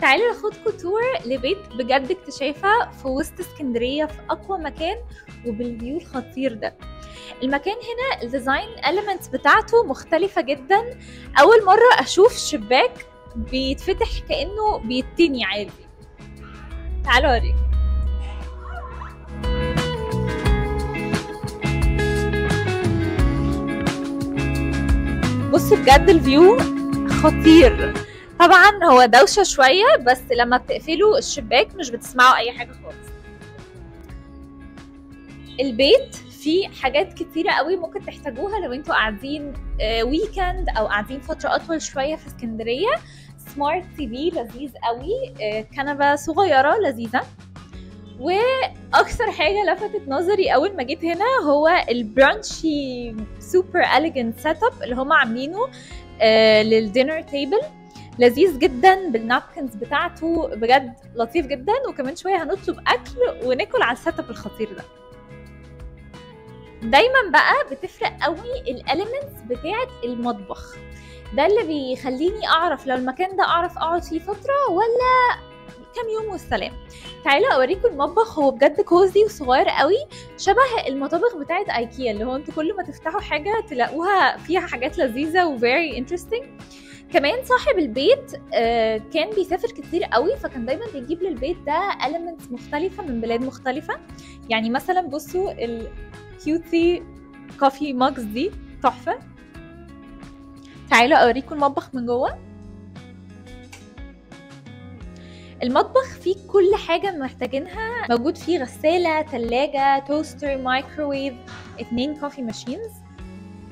تعالوا ناخدكم تور لبيت بجد اكتشافها في وسط اسكندرية في أقوى مكان وبالفيو الخطير ده. المكان هنا الديزاين elements بتاعته مختلفة جدا. أول مرة أشوف شباك بيتفتح كأنه بيتني عادي. تعالوا أوريك. بصوا بجد الفيو خطير. طبعا هو دوشة شوية بس لما بتقفلوا الشباك مش بتسمعوا اي حاجة خالص. البيت فيه حاجات كتيرة قوي ممكن تحتاجوها لو انتوا قاعدين ويكند او قاعدين فترة اطول شوية في اسكندرية. سمارت تي في لذيذ قوي، كنبة صغيرة لذيذة. واكثر حاجة لفتت نظري اول ما جيت هنا هو البرانشي سوبر اليجنت سيت اب اللي هم عاملينه للدينر تيبل. لذيذ جدا بالنابكنز بتاعته، بجد لطيف جدا. وكمان شويه هنطلب اكل وناكل على السيت اب الخطير ده. دايما بقى بتفرق قوي الاليمنتس بتاعه المطبخ، ده اللي بيخليني اعرف لو المكان ده اعرف اقعد فيه فتره ولا كام يوم والسلام. تعالوا اوريكم المطبخ، هو بجد كوزي وصغير قوي، شبه المطابخ بتاعه ايكيا اللي هو انتوا كل ما تفتحوا حاجه تلاقوها فيها حاجات لذيذه و very interesting. كمان صاحب البيت كان بيسافر كتير قوي، فكان دايما بيجيب للبيت ده elements مختلفة من بلاد مختلفة. يعني مثلا بصوا الكيوتي كوفي ماجز دي تحفة. تعالوا اوريكم المطبخ من جوه. المطبخ فيه كل حاجة محتاجينها، موجود فيه غسالة، تلاجة، توستر، مايكروويف، 2 كوفي ماشينز،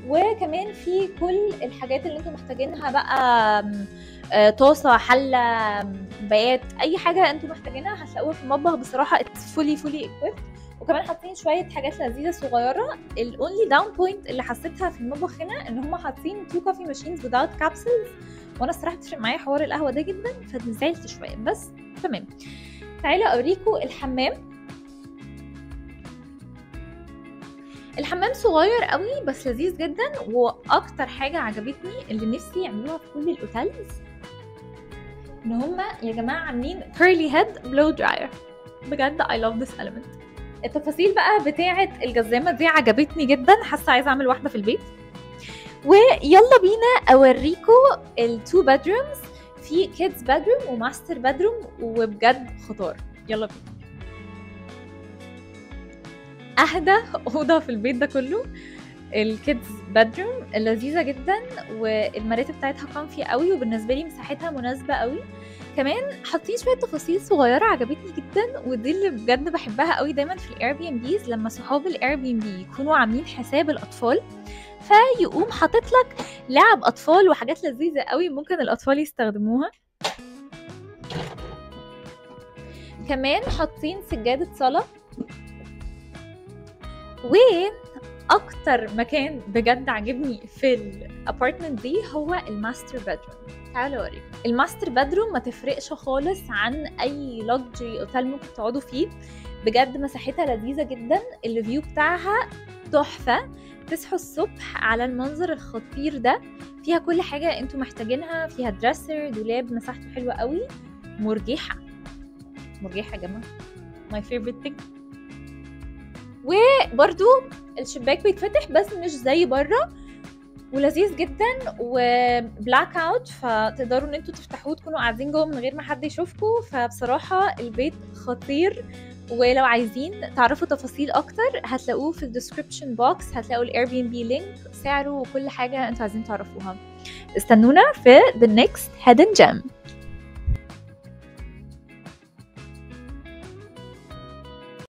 وكمان في كل الحاجات اللي انتم محتاجينها بقى، طاسه، حله، كوبايات، اي حاجه انتم محتاجينها هتلاقوها في المطبخ. بصراحه اتس فولي equipped. وكمان حاطين شويه حاجات لذيذه صغيره. الاونلي داون بوينت اللي حسيتها في المطبخ هنا ان هم حاطين 2 كوفي ماشينز without كابسولز، وانا الصراحه بتفرق معايا حوار القهوه ده جدا فنزعلت شويه بس تمام. تعالوا اوريكم الحمام. الحمام صغير قوي بس لذيذ جدا. واكتر حاجه عجبتني اللي نفسي يعملوها في كل الاوتيلز ان هما يا جماعه عاملين كيرلي هيد بلو دراير. بجد I love this element. التفاصيل بقى بتاعه الجزامه دي عجبتني جدا، حاسه عايزه اعمل واحده في البيت. ويلا بينا اوريكم التو bedrooms، في كيدز bedroom وماستر bedroom، وبجد خطار. يلا بينا. اهدى اوضه في البيت ده كله الكيدز بدروم، لذيذه جدا والمراتب بتاعتها كومفي قوي، وبالنسبه لي مساحتها مناسبه قوي. كمان حاطين شويه تفاصيل صغيره عجبتني جدا، ودي اللي بجد بحبها قوي دايما في الاير بي ام بيز، لما صحاب الاير بي ام بي يكونوا عاملين حساب الاطفال فيقوم حاطط لك لعب اطفال وحاجات لذيذه قوي ممكن الاطفال يستخدموها. كمان حاطين سجاده صلاه. واكتر مكان بجد عجبني في الابارتمنت دي هو الماستر بدروم. تعالوا اوريكم. الماستر بدروم ما تفرقش خالص عن اي لوكجري اوتيل ممكن تقعدوا فيه، بجد مساحتها لذيذه جدا، الفيو بتاعها تحفه. تصحوا الصبح على المنظر الخطير ده، فيها كل حاجه انتوا محتاجينها، فيها دريسر، دولاب مساحته حلوه قوي، مرجحه يا جماعه، my favorite thing. وبرضو الشباك بيتفتح بس مش زي بره، ولذيذ جدا وبلاك اوت، فتقدروا ان انتوا تفتحوه تكونوا قاعدين جوه من غير ما حد يشوفكم. فبصراحه البيت خطير. ولو عايزين تعرفوا تفاصيل اكتر هتلاقوه في الديسكريبشن بوكس، هتلاقوا الاير بي ام بي لينك، سعره وكل حاجه انتوا عايزين تعرفوها. استنونا في the next hidden gem.